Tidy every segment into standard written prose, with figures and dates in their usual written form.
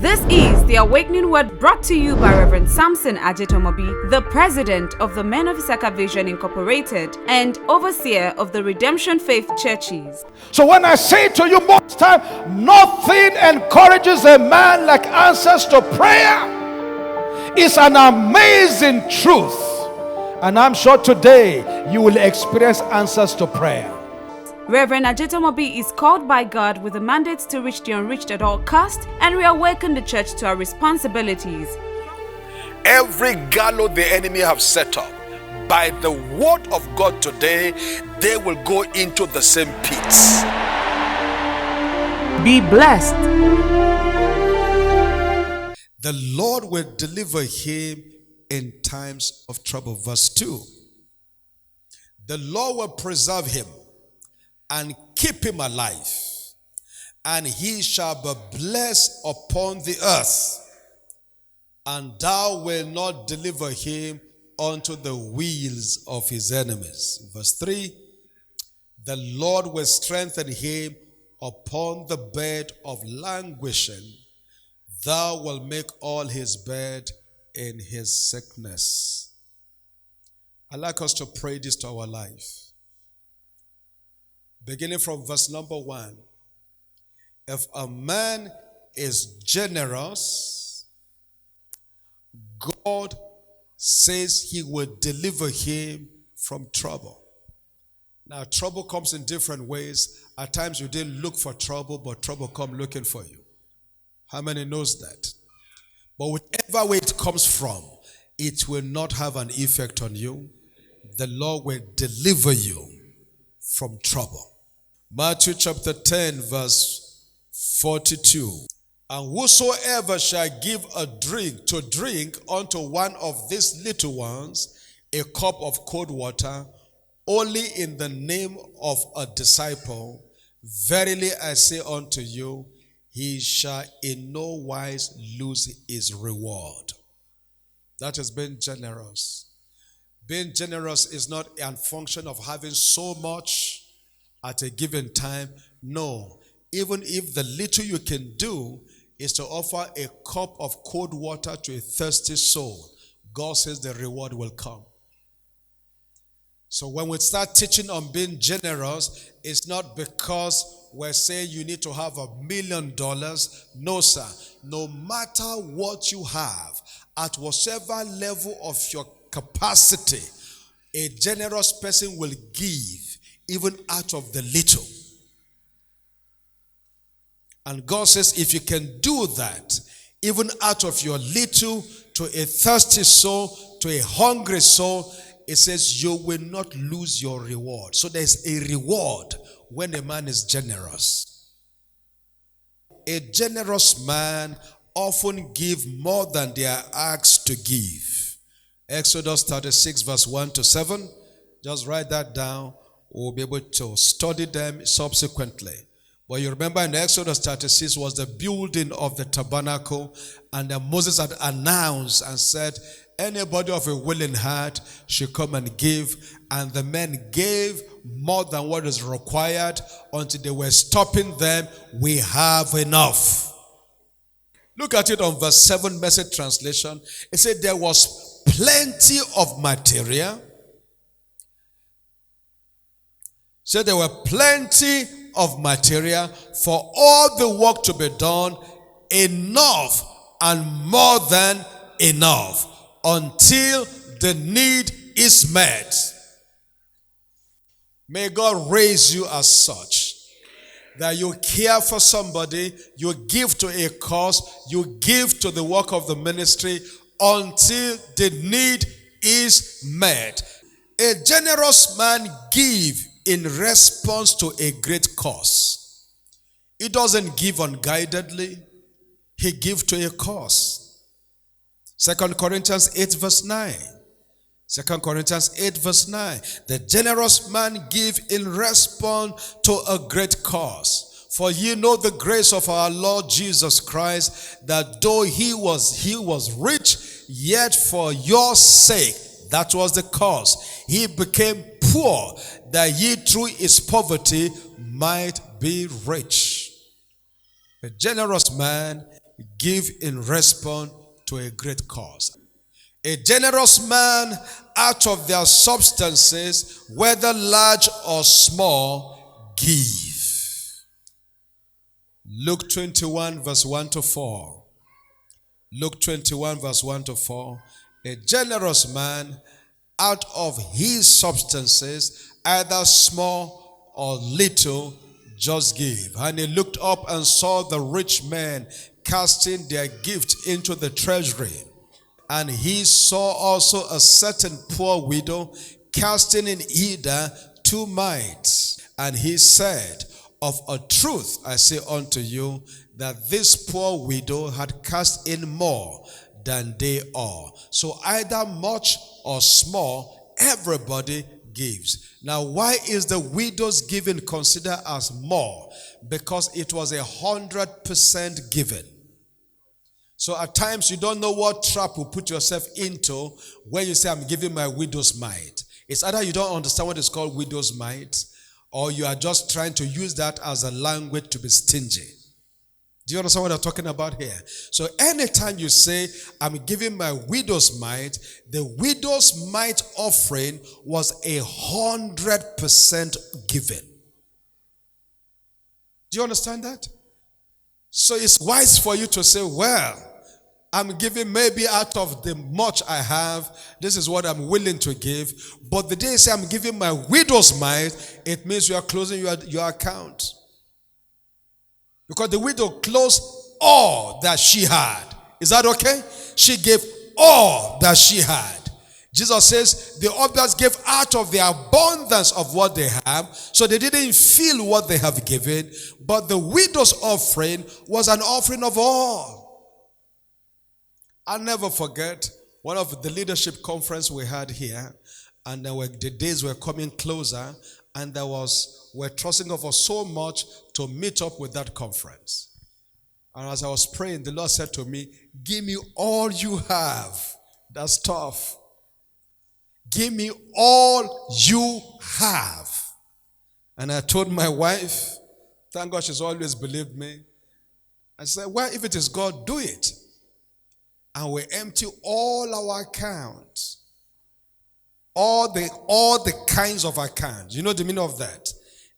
This is the Awakening Word brought to you by Reverend Samson Ajetomobi, the President of the Men of Issachar Vision Incorporated and Overseer of the Redemption Faith Churches. So when I say to you most time, nothing encourages a man like answers to prayer. It's an amazing truth. And I'm sure today you will experience answers to prayer. Reverend Ajetomobi is called by God with a mandate to reach the unreached at all cost and reawaken the church to our responsibilities. Every gallows the enemy have set up, by the word of God today, they will go into the same pits. Be blessed. The Lord will deliver him in times of trouble. Verse 2. The Lord will preserve him and keep him alive, and he shall be blessed upon the earth, and thou wilt not deliver him unto the wheels of his enemies. Verse 3. The Lord will strengthen him upon the bed of languishing. Thou wilt make all his bed in his sickness. I'd like us to pray this to our life. Beginning from verse number 1. If a man is generous, God says he will deliver him from trouble. Now, trouble comes in different ways. At times you didn't look for trouble, but trouble come looking for you. How many knows that? But whichever way it comes from, it will not have an effect on you. The Lord will deliver you from trouble. Matthew chapter 10 verse 42. And whosoever shall give a drink unto one of these little ones a cup of cold water, only in the name of a disciple, verily I say unto you, he shall in no wise lose his reward. That is being generous. Being generous is not a function of having so much at a given time. No. Even if the little you can do is to offer a cup of cold water to a thirsty soul, God says the reward will come. So when we start teaching on being generous, it's not because we're saying you need to have $1 million. No, sir. No matter what you have, at whatever level of your capacity, a generous person will give even out of the little. And God says if you can do that, even out of your little, to a thirsty soul, to a hungry soul, it says you will not lose your reward. So there's a reward when a man is generous. A generous man often give more than they are asked to give. Exodus 36 verse 1 to 7. Just write that down. We'll be able to study them subsequently. But you remember in Exodus 36 was the building of the tabernacle, and then Moses had announced and said, anybody of a willing heart should come and give. And the men gave more than what is required until they were stopping them. We have enough. Look at it on verse 7, Message translation. It said there was plenty of material. So there were plenty of material for all the work to be done, enough and more than enough, until the need is met. May God raise you as such, that you care for somebody, you give to a cause, you give to the work of the ministry until the need is met. A generous man gives in response to a great cause. He doesn't give unguidedly. He gives to a cause. 2 Corinthians 8 verse 9. 2 Corinthians 8 verse 9. The generous man give in response to a great cause. For ye know the grace of our Lord Jesus Christ, that though he was rich, yet for your sake, that was the cause, he became poor, that ye through his poverty might be rich. A generous man give in response to a great cause. A generous man out of their substances, whether large or small, give. Luke 21 verse 1 to 4. Luke 21 verse 1 to 4. A generous man out of his substances, either small or little, just give. And he looked up and saw the rich men casting their gift into the treasury. And he saw also a certain poor widow casting in either 2 mites. And he said, of a truth I say unto you, that this poor widow had cast in more than they all. So either much or small, everybody gives. Now, why is the widow's giving considered as more? Because it was 100% given. So at times you don't know what trap you put yourself into when you say, I'm giving my widow's mite. It's either you don't understand what is called widow's mite, or you are just trying to use that as a language to be stingy. Do you understand what I'm talking about here? So anytime you say, I'm giving my widow's mite, the widow's mite offering was 100% given. Do you understand that? So it's wise for you to say, well, I'm giving maybe out of the much I have, this is what I'm willing to give. But the day you say I'm giving my widow's mite, it means you are closing your account. Because the widow closed all that she had. Is that okay? She gave all that she had. Jesus says the others gave out of the abundance of what they have, so they didn't feel what they have given. But the widow's offering was an offering of all. I'll never forget one of the leadership conference we had here, and the days were coming closer, and we're trusting God for so much to meet up with that conference. And as I was praying, the Lord said to me, give me all you have. That's tough. Give me all you have. And I told my wife, thank God she's always believed me. I said, well, if it is God, do it. And we empty all our accounts. All the kinds of accounts. You know the meaning of that?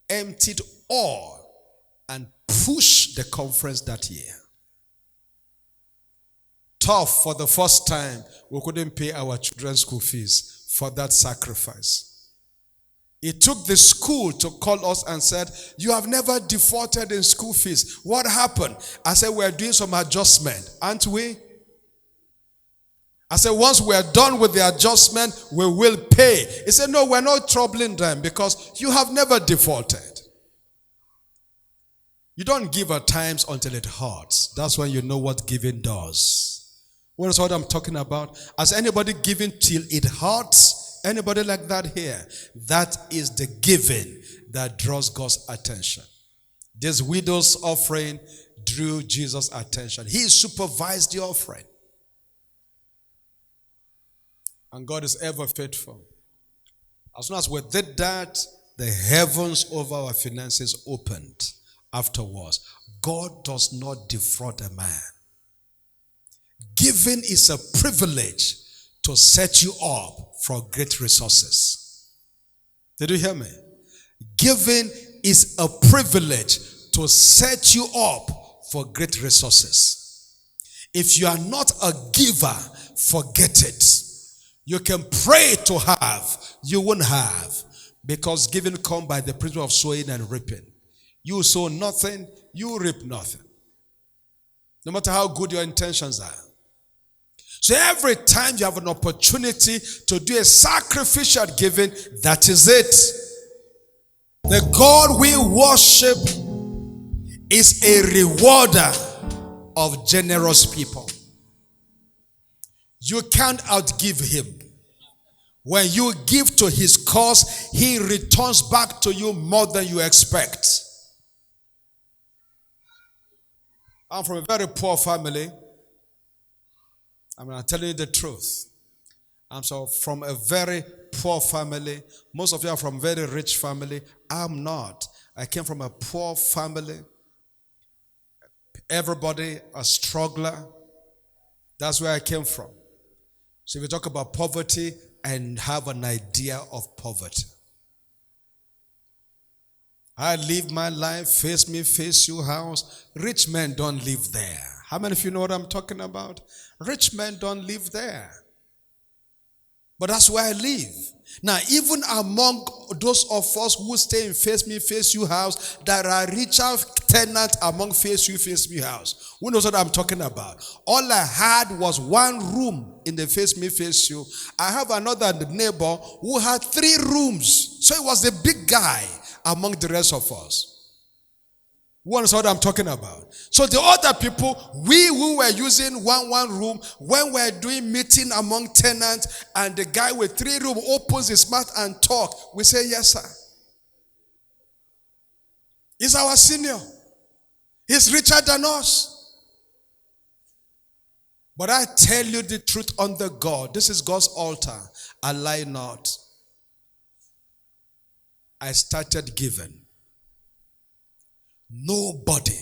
Emptied all and pushed the conference that year. Tough for the first time. We couldn't pay our children's school fees for that sacrifice. It took the school to call us and said, you have never defaulted in school fees. What happened? I said, we're doing some adjustment, aren't we? I said, once we're done with the adjustment, we will pay. He said, no, we're not troubling them because you have never defaulted. You don't give at times until it hurts. That's when you know what giving does. What is what I'm talking about? Has anybody given till it hurts? Anybody like that here? That is the giving that draws God's attention. This widow's offering drew Jesus' attention. He supervised the offering. And God is ever faithful. As soon as we did that, the heavens over our finances opened afterwards. God does not defraud a man. Giving is a privilege to set you up for great resources. Did you hear me? Giving is a privilege to set you up for great resources. If you are not a giver, forget it. You can pray to have, you won't have. Because giving comes by the principle of sowing and reaping. You sow nothing, you reap nothing. No matter how good your intentions are. So every time you have an opportunity to do a sacrificial giving, that is it. The God we worship is a rewarder of generous people. You can't outgive him. When you give to his cause, he returns back to you more than you expect. I'm from a very poor family. I'm telling you the truth. I'm from a very poor family. Most of you are from a very rich family. I'm not. I came from a poor family. Everybody a struggler. That's where I came from. So if you talk about poverty and have an idea of poverty. I live my life, face me, face you house. Rich men don't live there. How many of you know what I'm talking about? Rich men don't live there. But that's where I live. Now, even among those of us who stay in face me, face you house, there are richer tenants among face you, face me house. Who knows what I'm talking about? All I had was one room in the face me, face you. I have another neighbor who had 3 rooms. So he was the big guy among the rest of us. Who understand what I'm talking about? So the other people, we who were using one room, when we're doing meeting among tenants and the guy with 3 rooms opens his mouth and talk, we say, yes, sir. He's our senior. He's richer than us. But I tell you the truth under God. This is God's altar. I lie not. I started giving. Nobody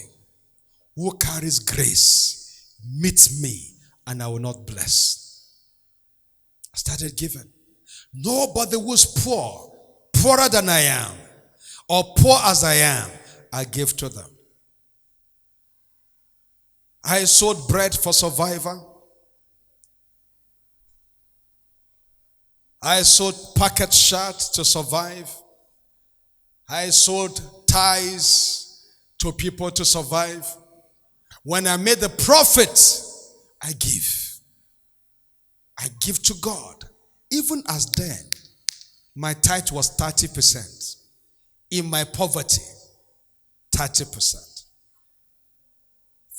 who carries grace meets me and I will not bless. I started giving. Nobody who's poor, poorer than I am, or poor as I am, I give to them. I sold bread for survival. I sold packet shirts to survive. I sold ties to people to survive. When I made the profit, I give. I give to God. Even as then, my tithe was 30%. In my poverty, 30%.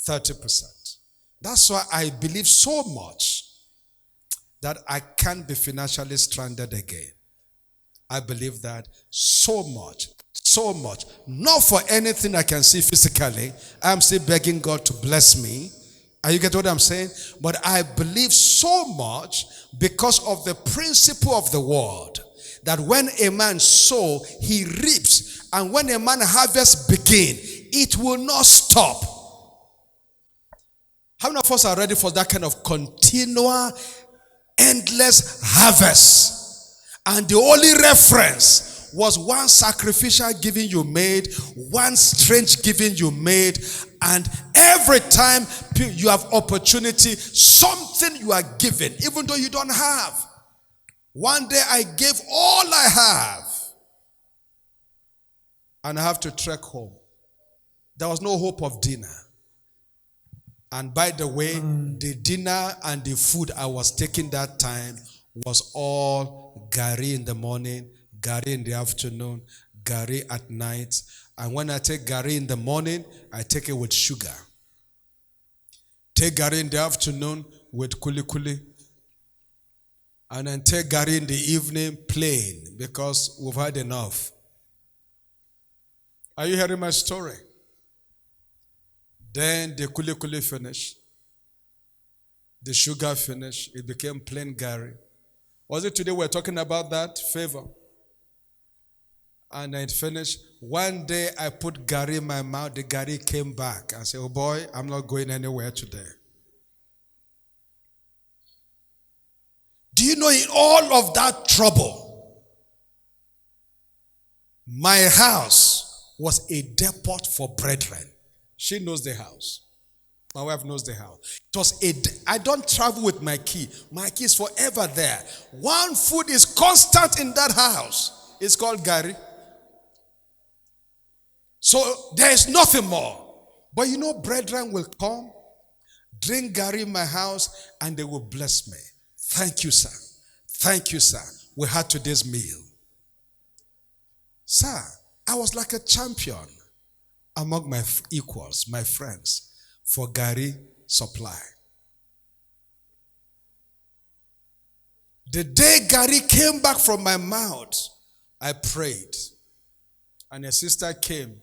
30%. That's why I believe so much that I can't be financially stranded again. I believe that so much. So much. Not for anything I can see physically. I'm still begging God to bless me. Are you getting what I'm saying? But I believe so much because of the principle of the word. That when a man sows, he reaps. And when a man harvests begin, it will not stop. How many of us are ready for that kind of continual, endless harvest? And the only reference was one sacrificial giving you made, one strange giving you made, and every time you have opportunity, something you are given, even though you don't have. One day I gave all I have, and I have to trek home. There was no hope of dinner. And by the way, the dinner and the food I was taking that time was all gari in the morning, gari in the afternoon, gari at night. And when I take gari in the morning, I take it with sugar. Take gari in the afternoon with kuli kuli. And then take gari in the evening plain because we've had enough. Are you hearing my story? Then the kuli kuli finished. The sugar finished. It became plain gari. Was it today we're talking about that? Favor. And it finished. One day I put gari in my mouth. The gari came back. I said, oh boy, I'm not going anywhere today. Do you know in all of that trouble, my house was a depot for brethren. She knows the house. My wife knows the house. It was I don't travel with my key. My key is forever there. One food is constant in that house. It's called gari. So there is nothing more. But you know, brethren will come, drink gari in my house, and they will bless me. Thank you, sir. Thank you, sir. We had today's meal. Sir, I was like a champion among my equals, my friends, for gari supply. The day gari came back from my mouth, I prayed. And a sister came.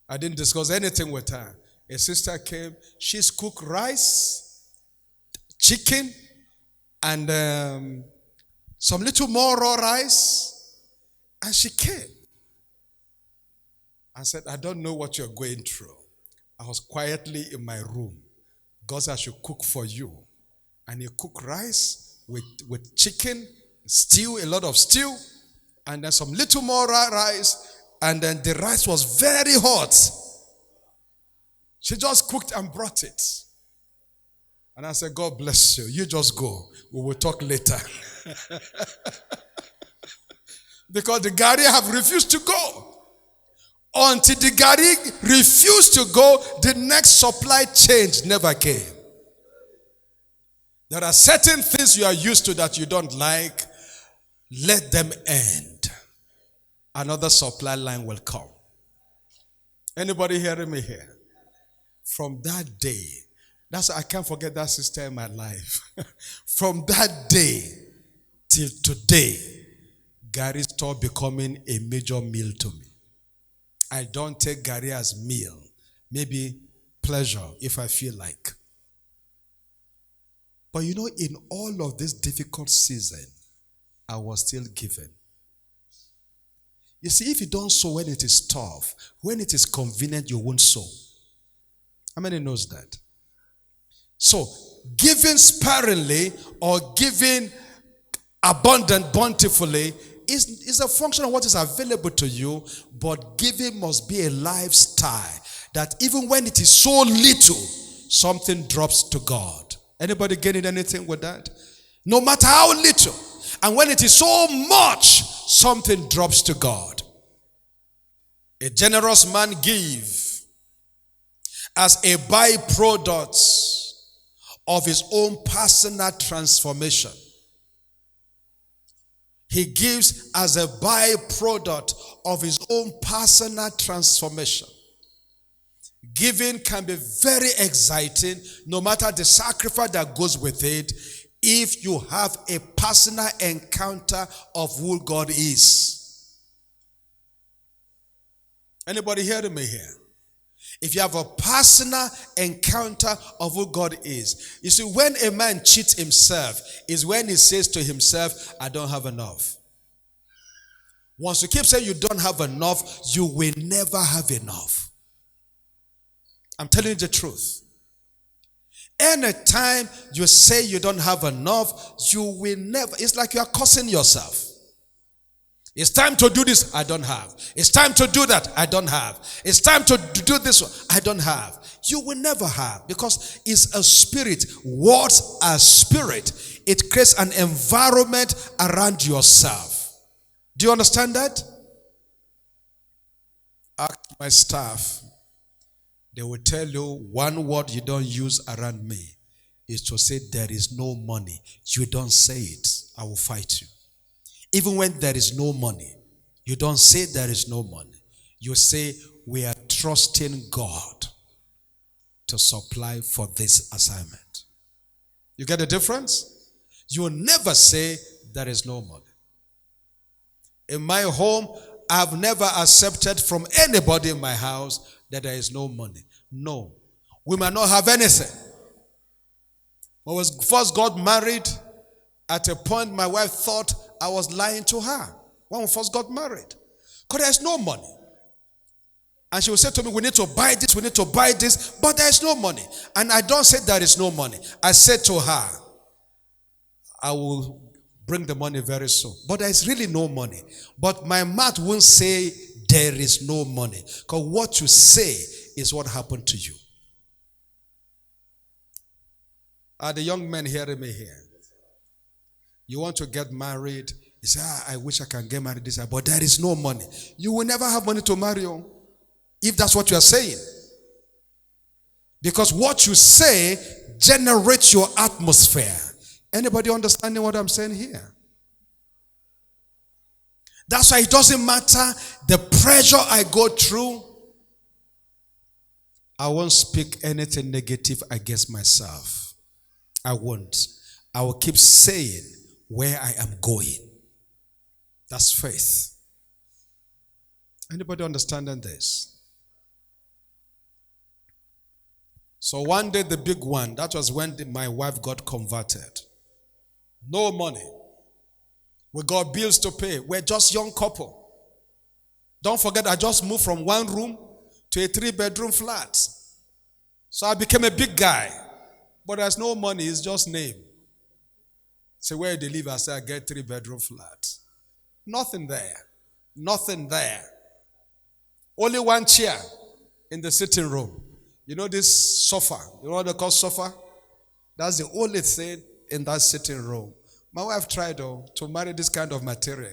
I didn't discuss anything with her. A sister came. She's cooked rice, chicken, and some little more raw rice. And she came. I said, I don't know what you're going through. I was quietly in my room. God said I should cook for you. And he cooked rice with chicken, stew, a lot of stew, and then some little more rice. And then the rice was very hot. She just cooked and brought it. And I said, God bless you. You just go. We will talk later. Because the Gari have refused to go. Until the Gari refused to go, the next supply change never came. There are certain things you are used to that you don't like. Let them end. Another supply line will come. Anybody hearing me here? From that day, I can't forget that sister in my life. From that day till today, Gary stopped becoming a major meal to me. I don't take Gary as meal. Maybe pleasure if I feel like. But you know, in all of this difficult season, I was still giving. You see, if you don't sow when it is tough, when it is convenient, you won't sow. How many knows that? So, giving sparingly or giving abundant, bountifully is a function of what is available to you, but giving must be a lifestyle that even when it is so little, something drops to God. Anybody getting anything with that? No matter how little. And when it is so much, something drops to God. A generous man gives as a byproduct of his own personal transformation. He gives as a byproduct of his own personal transformation. Giving can be very exciting no matter the sacrifice that goes with it, if you have a personal encounter of who God is. Anybody hearing me here? If you have a personal encounter of who God is. You see, when a man cheats himself, is when he says to himself, I don't have enough. Once you keep saying you don't have enough, you will never have enough. I'm telling you the truth. Anytime you say you don't have enough, you will never. It's like you are cursing yourself. It's time to do this, I don't have. It's time to do that, I don't have. It's time to do this one, I don't have. You will never have, because it's a spirit. Words are spirit. It creates an environment around yourself. Do you understand that? Ask my staff. They will tell you one word you don't use around me is to say there is no money. You don't say it, I will fight you. Even when there is no money, you don't say there is no money. You say we are trusting God to supply for this assignment. You get the difference? You will never say there is no money. In my home, I've never accepted from anybody in my house that there is no money. No. We might not have anything. When we first got married, at a point my wife thought I was lying to her when we first got married. Because there's no money. And she would say to me, we need to buy this, we need to buy this, but there's no money. And I don't say there is no money. I said to her, I will bring the money very soon. But there's really no money. But my mouth won't say there is no money. Because what you say is what happened to you. Are the young men hearing me here? You want to get married, you say, I wish I can get married this year, but there is no money. You will never have money to marry on, if that's what you are saying. Because what you say generates your atmosphere. Anybody understanding what I'm saying here? That's why it doesn't matter the pressure I go through. I won't speak anything negative against myself. I won't. I will keep saying where I am going. That's faith. Anybody understanding this? So one day, the big one, that was when my wife got converted. No money. We got bills to pay. We're just young couple. Don't forget, I just moved from one room to a 3-bedroom flat. So I became a big guy. But there's no money, it's just name. So where they live, I say I get 3-bedroom flat. Nothing there. Nothing there. Only one chair in the sitting room. You know this sofa? You know what they call sofa? That's the only thing in that sitting room. My wife tried to marry this kind of material.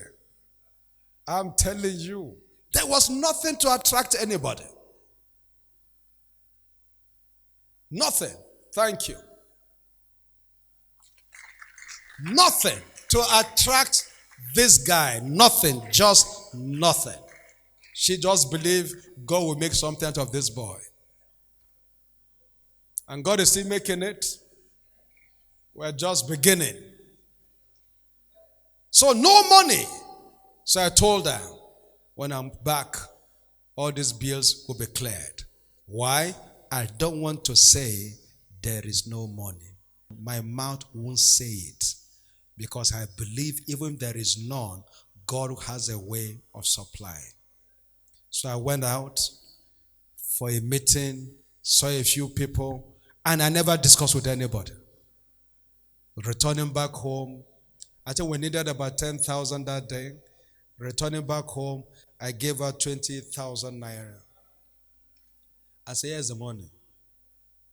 I'm telling you, there was nothing to attract anybody. Nothing. Thank you. Nothing to attract this guy. Nothing. Just nothing. She just believed God will make something out of this boy. And God is still making it. We're just beginning. So no money. So I told her, when I'm back, all these bills will be cleared. Why? I don't want to say there is no money. My mouth won't say it. Because I believe even if there is none, God has a way of supplying. So I went out for a meeting, saw a few people, and I never discussed with anybody. Returning back home, I think we needed about 10,000 that day. Returning back home, I gave her 20,000 naira. I said, here's the money.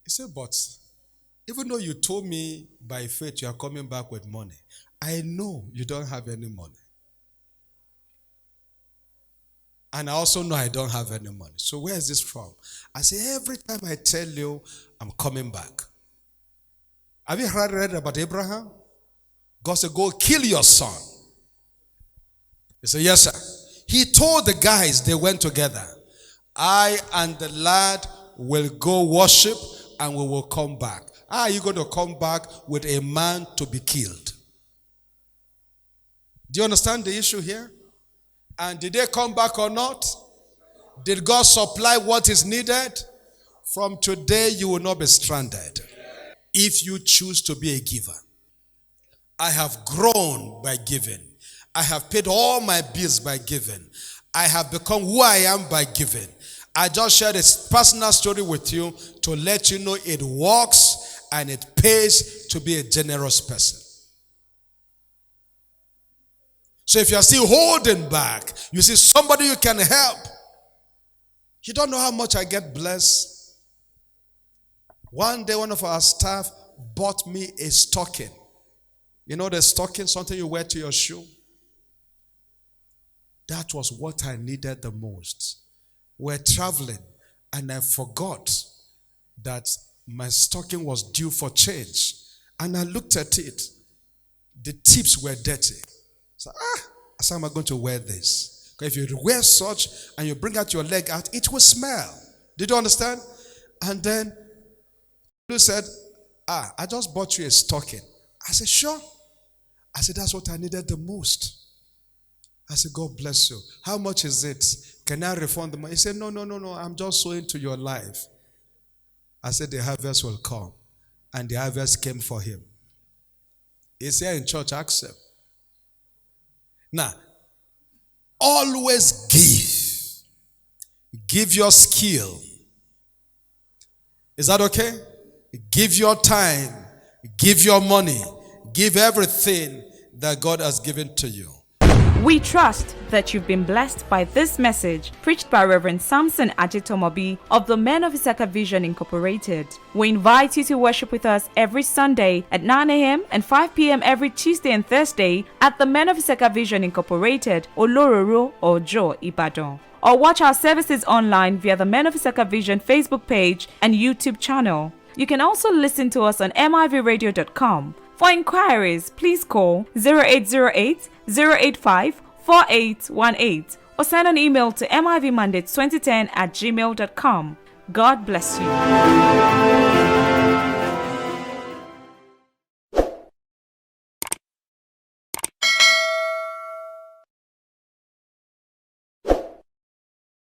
He said, but even though you told me by faith you are coming back with money, I know you don't have any money. And I also know I don't have any money. So where is this from? I say, every time I tell you, I'm coming back. Have you read about Abraham? God said, go kill your son. He said, yes, sir. He told the guys, they went together. I and the lad will go worship and we will come back. How are you going to come back with a man to be killed? Do you understand the issue here? And did they come back or not? Did God supply what is needed? From today, you will not be stranded. If you choose to be a giver. I have grown by giving. I have paid all my bills by giving. I have become who I am by giving. I just shared a personal story with you to let you know it works and it pays to be a generous person. So if you are still holding back, you see somebody you can help. You don't know how much I get blessed. One day, one of our staff bought me a stocking. You know the stocking, something you wear to your shoe? That was what I needed the most. We're traveling, and I forgot that my stocking was due for change. And I looked at it. The tips were dirty. So, how am I going to wear this? Because if you wear such and you bring out your leg out, it will smell. Did you understand? And then you said, I just bought you a stocking. I said, sure. I said, that's what I needed the most. I said, God bless you. How much is it? Can I refund the money? He said, no. I'm just sowing to your life. I said, the harvest will come. And the harvest came for him. He's here in church, ask him. Now, always give. Give your skill. Is that okay? Give your time. Give your money. Give everything that God has given to you. We trust that you've been blessed by this message preached by Reverend Samson Ajetomobi of the Men of Issachar Vision Incorporated. We invite you to worship with us every Sunday at 9 a.m. and 5 p.m. every Tuesday and Thursday at the Men of Issachar Vision Incorporated, Olororo, Ojo, Ibadan. Or watch our services online via the Men of Issachar Vision Facebook page and YouTube channel. You can also listen to us on mivradio.com. For inquiries, please call 0808 085 4818 or send an email to mivmandates2010@gmail.com. God bless you.